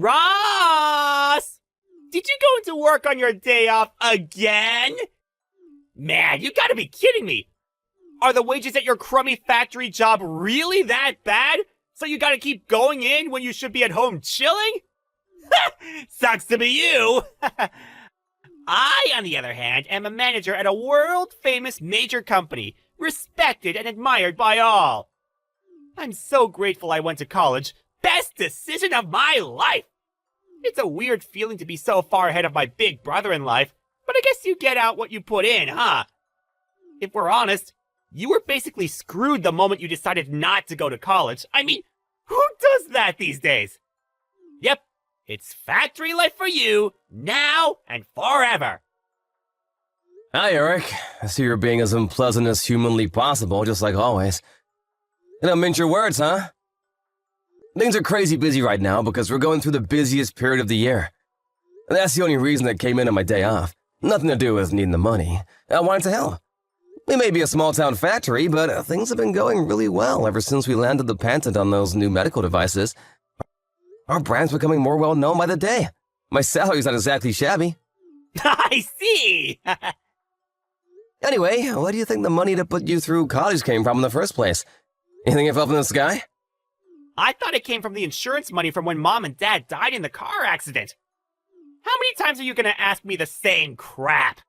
Ross! Did you go into work on your day off again? Man, you gotta be kidding me! Are the wages at your crummy factory job really that bad? So you gotta keep going in when you should be at home chilling? Sucks to be you! I, on the other hand, am a manager at a world-famous major company, respected and admired by all. I'm so grateful I went to college. Best decision of my life! It's a weird feeling to be so far ahead of my big brother in life, but I guess you get out what you put in, huh? If we're honest, you were basically screwed the moment you decided not to go to college. I mean, who does that these days? Yep, it's factory life for you, now and forever. Hi, Eric. I see you're being as unpleasant as humanly possible, just like always. You don't mince your words, huh? Things are crazy busy right now because we're going through the busiest period of the year. And that's the only reason I came in on my day off. Nothing to do with needing the money. I wanted to help. We may be a small-town factory, but things have been going really well ever since we landed the patent on those new medical devices. Our brand's becoming more well-known by the day. My salary's not exactly shabby. I see! Anyway, where do you think the money to put you through college came from in the first place? Anything it fell from the sky? I thought it came from the insurance money from when Mom and Dad died in the car accident. How many times are you gonna ask me the same crap?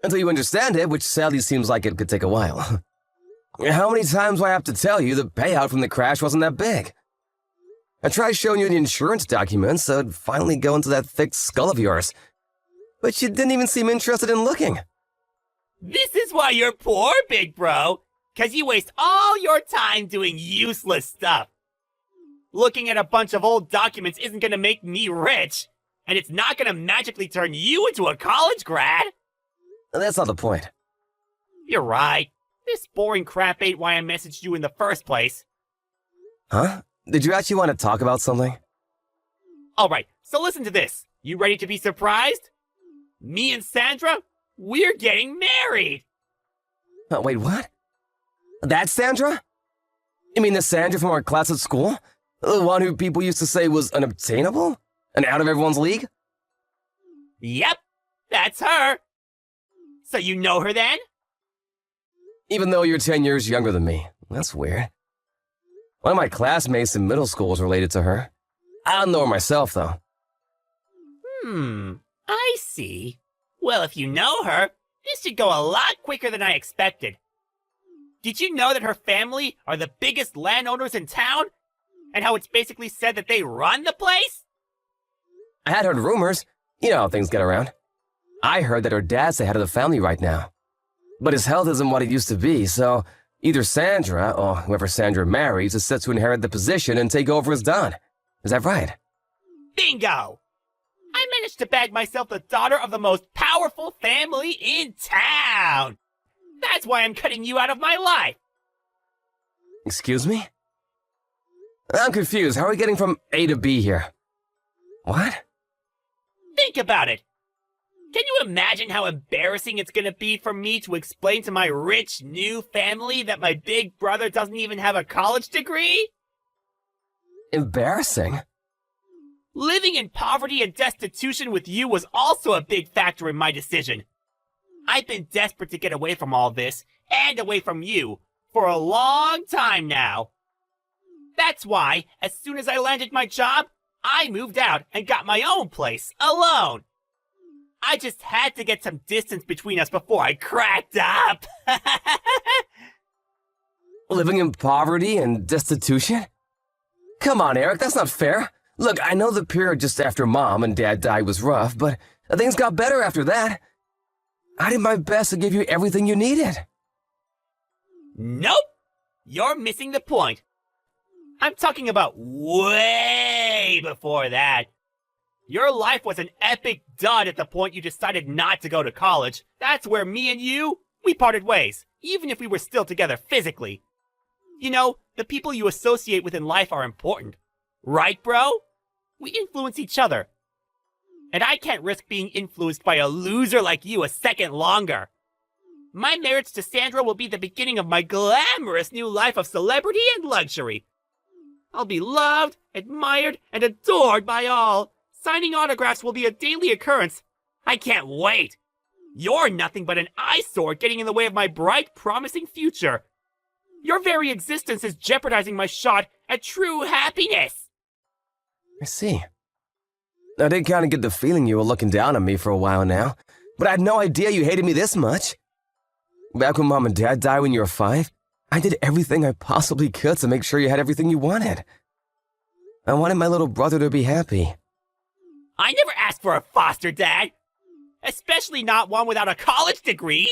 Until you understand it, which sadly seems like it could take a while. How many times do I have to tell you the payout from the crash wasn't that big? I tried showing you the insurance documents so it'd finally go into that thick skull of yours. But you didn't even seem interested in looking. This is why you're poor, big bro. 'Cause you waste all your time doing useless stuff. Looking at a bunch of old documents isn't gonna make me rich. And it's not gonna magically turn you into a college grad. That's not the point. You're right. This boring crap ain't why I messaged you in the first place. Huh? Did you actually want to talk about something? Alright, so listen to this. You ready to be surprised? Me and Sandra, we're getting married! Wait, what? That's Sandra? You mean the Sandra from our class at school? The one who people used to say was unobtainable? And out of everyone's league? Yep, that's her. So you know her then? Even though you're 10 years younger than me. That's weird. One of my classmates in middle school is related to her. I don't know her myself, though. I see. Well, if you know her, this should go a lot quicker than I expected. Did you know that her family are the biggest landowners in town? And how it's basically said that they run the place? I had heard rumors. You know how things get around. I heard that her dad's the head of the family right now. But his health isn't what it used to be, so either Sandra, or whoever Sandra marries, is set to inherit the position and take over as Don. Is that right? Bingo! I managed to bag myself the daughter of the most powerful family in town! That's why I'm cutting you out of my life! Excuse me? I'm confused. How are we getting from A to B here? What? Think about it. Can you imagine how embarrassing it's gonna be for me to explain to my rich new family that my big brother doesn't even have a college degree? Embarrassing? Living in poverty and destitution with you was also a big factor in my decision. I've been desperate to get away from all this, and away from you, for a long time now. That's why, as soon as I landed my job, I moved out and got my own place, alone. I just had to get some distance between us before I cracked up. Living in poverty and destitution? Come on, Eric, that's not fair. Look, I know the period just after Mom and Dad died was rough, but things got better after that. I did my best to give you everything you needed. Nope! You're missing the point. I'm talking about way before that. Your life was an epic dud at the point you decided not to go to college. That's where me and you, we parted ways, even if we were still together physically. You know, the people you associate with in life are important. Right, bro? We influence each other. And I can't risk being influenced by a loser like you a second longer. My marriage to Sandra will be the beginning of my glamorous new life of celebrity and luxury. I'll be loved, admired, and adored by all. Signing autographs will be a daily occurrence. I can't wait. You're nothing but an eyesore getting in the way of my bright, promising future. Your very existence is jeopardizing my shot at true happiness. I see. I did kind of get the feeling you were looking down on me for a while now, but I had no idea you hated me this much. Back when Mom and Dad died when you were 5, I did everything I possibly could to make sure you had everything you wanted. I wanted my little brother to be happy. I never asked for a foster dad. Especially not one without a college degree.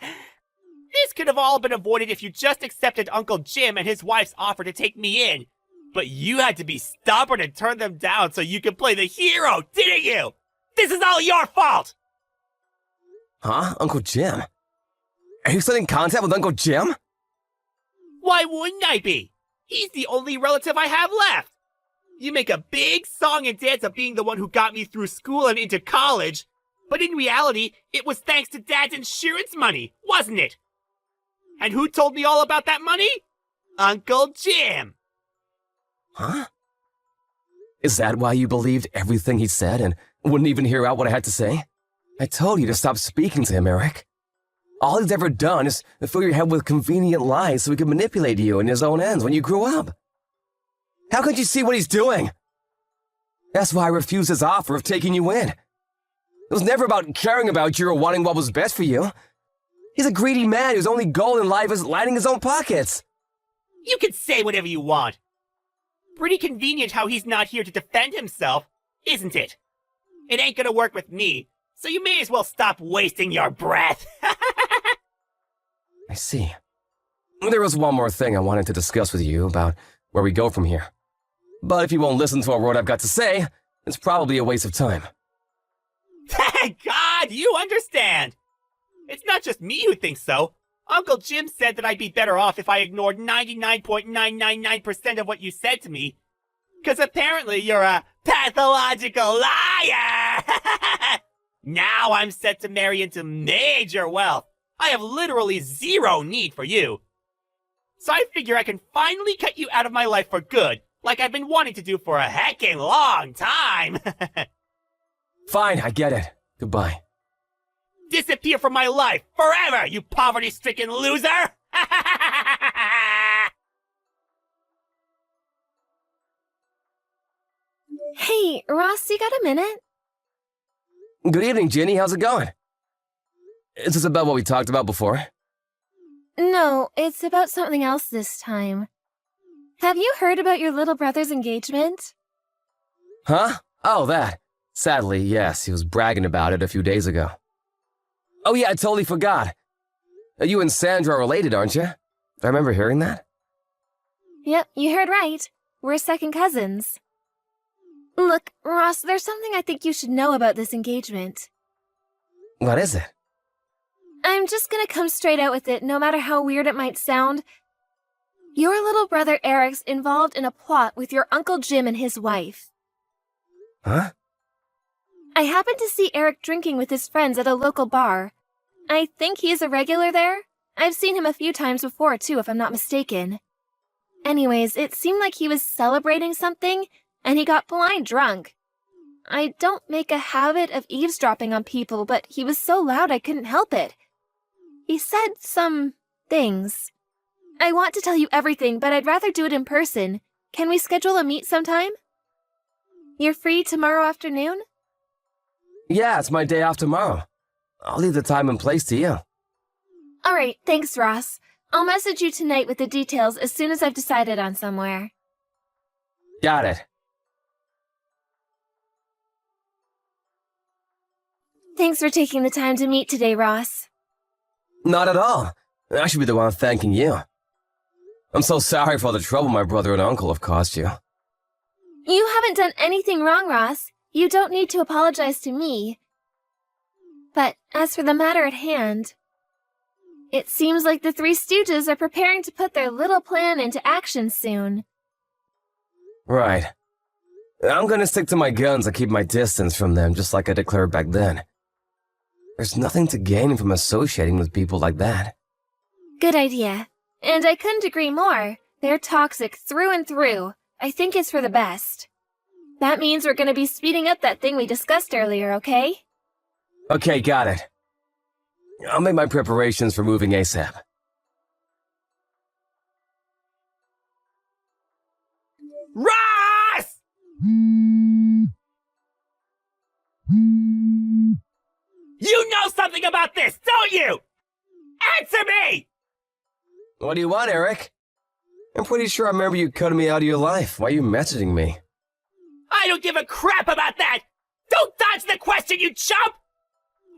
This could have all been avoided if you just accepted Uncle Jim and his wife's offer to take me in. But you had to be stubborn and turn them down so you could play the hero, didn't you? This is all your fault! Huh? Uncle Jim? Are you still in contact with Uncle Jim? Why wouldn't I be? He's the only relative I have left. You make a big song and dance of being the one who got me through school and into college, but in reality, it was thanks to Dad's insurance money, wasn't it? And who told me all about that money? Uncle Jim. Huh? Is that why you believed everything he said and wouldn't even hear out what I had to say? I told you to stop speaking to him, Eric. All he's ever done is fill your head with convenient lies so he could manipulate you in his own ends when you grew up. How could you see what he's doing? That's why I refused his offer of taking you in. It was never about caring about you or wanting what was best for you. He's a greedy man whose only goal in life is lining his own pockets. You can say whatever you want. Pretty convenient how he's not here to defend himself, isn't it? It ain't gonna work with me, so you may as well stop wasting your breath. I see. There was one more thing I wanted to discuss with you about where we go from here. But if you won't listen to a word I've got to say, it's probably a waste of time. Thank God you understand! It's not just me who thinks so. Uncle Jim said that I'd be better off if I ignored 99.999% of what you said to me. 'Cause apparently you're a pathological liar! Now I'm set to marry into major wealth. I have literally zero need for you. So I figure I can finally cut you out of my life for good, like I've been wanting to do for a heckin' long time. Fine, I get it. Goodbye. Disappear from my life forever, you poverty-stricken loser! Hey, Ross, you got a minute? Good evening, Ginny. How's it going? Is this about what we talked about before? No, it's about something else this time. Have you heard about your little brother's engagement? Huh? Oh, that. Sadly, yes, he was bragging about it a few days ago. Oh yeah, I totally forgot. You and Sandra are related, aren't you? I remember hearing that. Yep, you heard right. We're second cousins. Look, Ross, there's something I think you should know about this engagement. What is it? I'm just gonna come straight out with it, no matter how weird it might sound. Your little brother Eric's involved in a plot with your Uncle Jim and his wife. Huh? I happened to see Eric drinking with his friends at a local bar. I think he's a regular there. I've seen him a few times before, too, if I'm not mistaken. Anyways, it seemed like he was celebrating something, and he got blind drunk. I don't make a habit of eavesdropping on people, but he was so loud I couldn't help it. He said some things. I want to tell you everything, but I'd rather do it in person. Can we schedule a meet sometime? You're free tomorrow afternoon? Yeah, it's my day off tomorrow. I'll leave the time and place to you. All right, thanks, Ross. I'll message you tonight with the details as soon as I've decided on somewhere. Got it. Thanks for taking the time to meet today, Ross. Not at all. I should be the one thanking you. I'm so sorry for all the trouble my brother and uncle have caused you. You haven't done anything wrong, Ross. You don't need to apologize to me. But as for the matter at hand, it seems like the Three Stooges are preparing to put their little plan into action soon. Right. I'm gonna stick to my guns and keep my distance from them, just like I declared back then. There's nothing to gain from associating with people like that. Good idea. And I couldn't agree more. They're toxic through and through. I think it's for the best. That means we're gonna be speeding up that thing we discussed earlier, okay? Okay, got it. I'll make my preparations for moving ASAP. Ross! You know something about this, don't you? Answer me! What do you want, Eric? I'm pretty sure I remember you cutting me out of your life. Why are you messaging me? I don't give a crap about that! Don't dodge the question, you chump!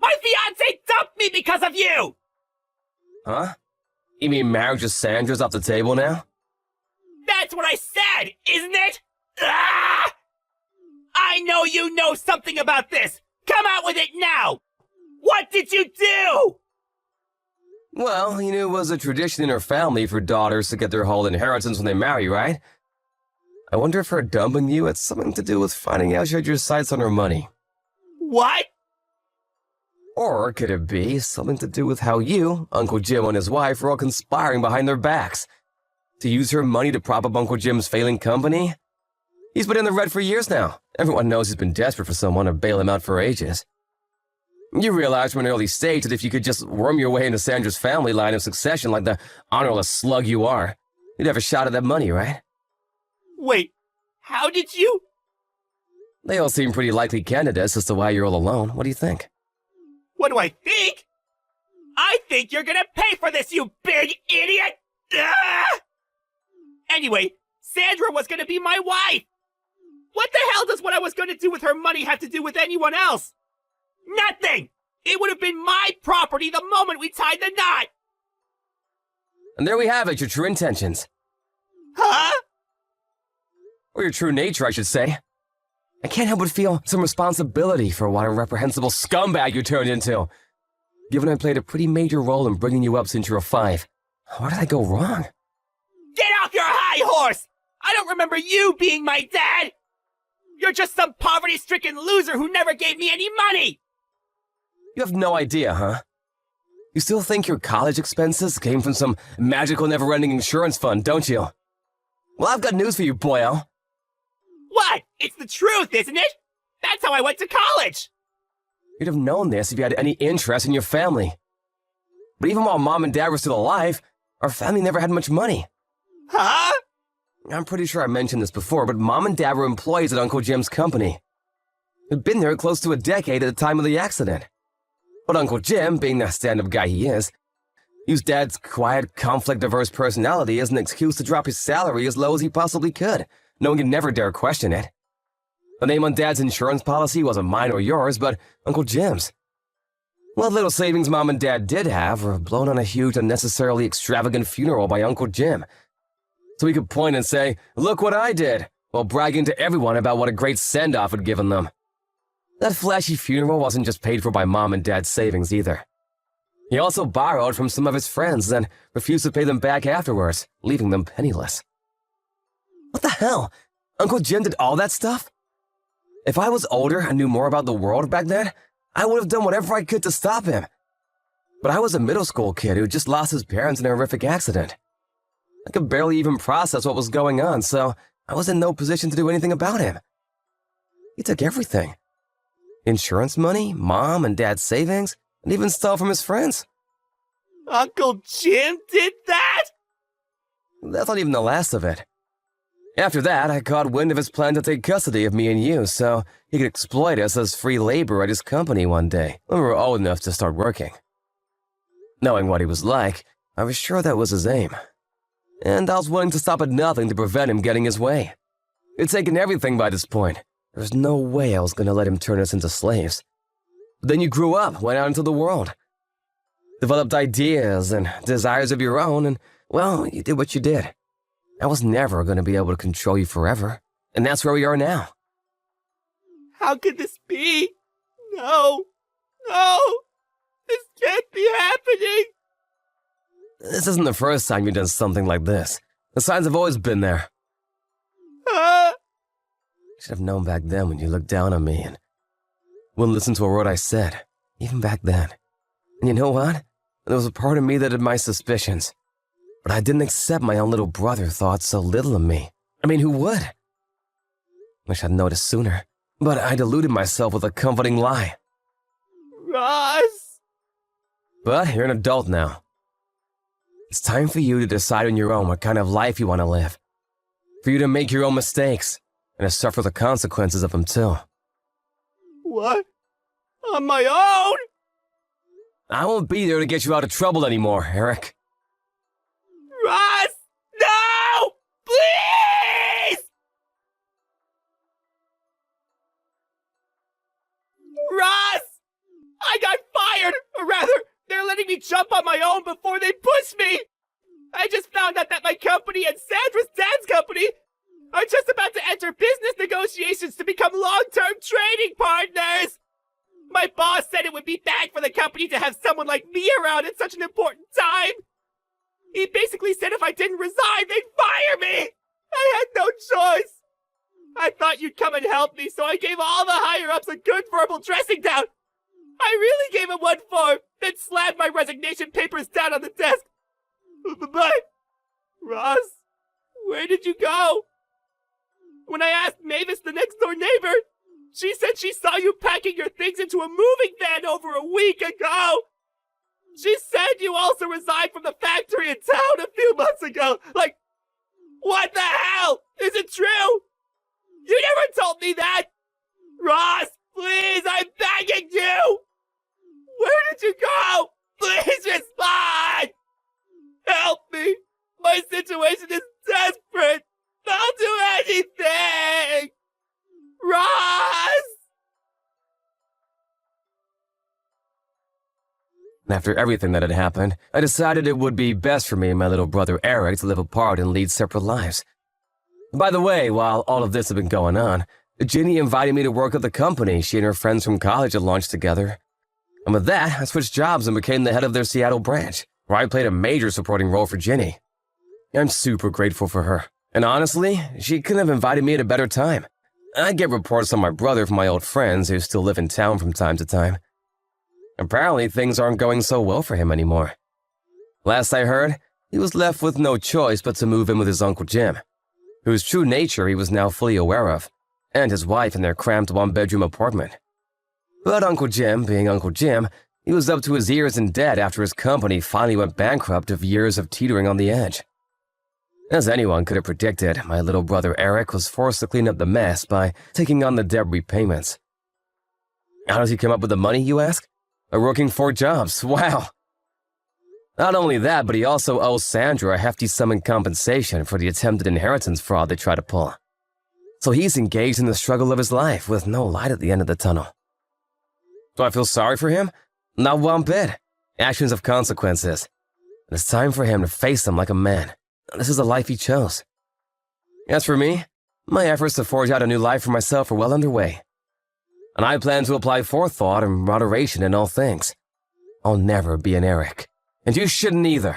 My fiancé dumped me because of you! Huh? You mean marriage with Sandra's off the table now? That's what I said, isn't it? Ah! I know you know something about this! Come out with it now! What did you do? Well, you knew it was a tradition in her family for daughters to get their whole inheritance when they marry, right? I wonder if her dumping you had something to do with finding out she had your sights on her money. What? Or could it be something to do with how you, Uncle Jim and his wife, were all conspiring behind their backs? To use her money to prop up Uncle Jim's failing company? He's been in the red for years now. Everyone knows he's been desperate for someone to bail him out for ages. You realized from an early stage that if you could just worm your way into Sandra's family line of succession like the honorless slug you are, you'd have a shot at that money, right? Wait, how did you? They all seem pretty likely candidates as to why you're all alone. What do you think? What do I think? I think you're gonna pay for this, you big idiot! Ah! Anyway, Sandra was gonna be my wife! What the hell does what I was gonna do with her money have to do with anyone else? Nothing! It would have been my property the moment we tied the knot! And there we have it, your true intentions. Huh? Or your true nature, I should say. I can't help but feel some responsibility for what a reprehensible scumbag you turned into. Given I played a pretty major role in bringing you up since you were 5. Where did I go wrong? Get off your high horse! I don't remember you being my dad! You're just some poverty-stricken loser who never gave me any money! You have no idea, huh? You still think your college expenses came from some magical never-ending insurance fund, don't you? Well, I've got news for you, boyo. What? It's the truth, isn't it? That's how I went to college! You'd have known this if you had any interest in your family. But even while Mom and Dad were still alive, our family never had much money. Huh? I'm pretty sure I mentioned this before, but Mom and Dad were employees at Uncle Jim's company. They'd been there close to a decade at the time of the accident. But Uncle Jim, being the stand-up guy he is, used Dad's quiet, conflict-averse personality as an excuse to drop his salary as low as he possibly could, knowing he'd never dare question it. The name on Dad's insurance policy wasn't mine or yours, but Uncle Jim's. What little savings Mom and Dad did have were blown on a huge, unnecessarily extravagant funeral by Uncle Jim. So he could point and say, "Look what I did," while bragging to everyone about what a great send-off had given them. That flashy funeral wasn't just paid for by Mom and Dad's savings either. He also borrowed from some of his friends and refused to pay them back afterwards, leaving them penniless. What the hell? Uncle Jim did all that stuff? If I was older and knew more about the world back then, I would have done whatever I could to stop him. But I was a middle school kid who just lost his parents in a horrific accident. I could barely even process what was going on, so I was in no position to do anything about him. He took everything. Insurance money, Mom and Dad's savings, and even stole from his friends. Uncle Jim did that? That's not even the last of it. After that, I caught wind of his plan to take custody of me and you so he could exploit us as free labor at his company one day when we were old enough to start working. Knowing what he was like, I was sure that was his aim. And I was willing to stop at nothing to prevent him getting his way. He'd taken everything by this point. There was no way I was going to let him turn us into slaves. But then you grew up, went out into the world. Developed ideas and desires of your own, and, well, you did what you did. I was never going to be able to control you forever, and that's where we are now. How could this be? No. No. This can't be happening. This isn't the first time you've done something like this. The signs have always been there. Should have known back then when you looked down on me and wouldn't listen to a word I said, even back then. And you know what? There was a part of me that had my suspicions. But I didn't accept my own little brother thought so little of me. I mean, who would? Wish I'd noticed sooner, but I deluded myself with a comforting lie. Ross! But you're an adult now. It's time for you to decide on your own what kind of life you want to live. For you to make your own mistakes, and to suffer the consequences of them too. What? On my own? I won't be there to get you out of trouble anymore, Eric. Ross! No! Please! Ross! I got fired! Or rather, they're letting me jump on my own before they push me! I just found out that my company and Sandra's dad's company are just about to enter business negotiations to become long-term trading partners! My boss said it would be bad for the company to have someone like me around at such an important time! He basically said if I didn't resign, they'd fire me! I had no choice! I thought you'd come and help me, so I gave all the higher-ups a good verbal dressing down! I really gave him one form, then slammed my resignation papers down on the desk! But, Ross, where did you go? When I asked Mavis, the next-door neighbor, she said she saw you packing your things into a moving van over a week ago! She said you also resigned from the factory in town a few months ago! Like, what the hell? Is it true? You never told me that! Ross, please, I'm begging you! Where did you go? Please respond! Help me! My situation is desperate! I'll do anything! Ross! After everything that had happened, I decided it would be best for me and my little brother Eric to live apart and lead separate lives. By the way, while all of this had been going on, Ginny invited me to work at the company she and her friends from college had launched together. And with that, I switched jobs and became the head of their Seattle branch, where I played a major supporting role for Ginny. I'm super grateful for her, and honestly, she couldn't have invited me at a better time. I get reports on my brother from my old friends who still live in town from time to time. Apparently, things aren't going so well for him anymore. Last I heard, he was left with no choice but to move in with his Uncle Jim, whose true nature he was now fully aware of, and his wife in their cramped one-bedroom apartment. But Uncle Jim, being Uncle Jim, he was up to his ears in debt after his company finally went bankrupt of years of teetering on the edge. As anyone could have predicted, my little brother Eric was forced to clean up the mess by taking on the debt repayments. How does he come up with the money, you ask? By working 4 jobs, wow! Not only that, but he also owes Sandra a hefty sum in compensation for the attempted inheritance fraud they tried to pull. So he's engaged in the struggle of his life with no light at the end of the tunnel. Do I feel sorry for him? Not one bit. Actions have consequences. And it's time for him to face them like a man. This is the life he chose. As for me, my efforts to forge out a new life for myself are well underway. And I plan to apply forethought and moderation in all things. I'll never be an Eric. And you shouldn't either.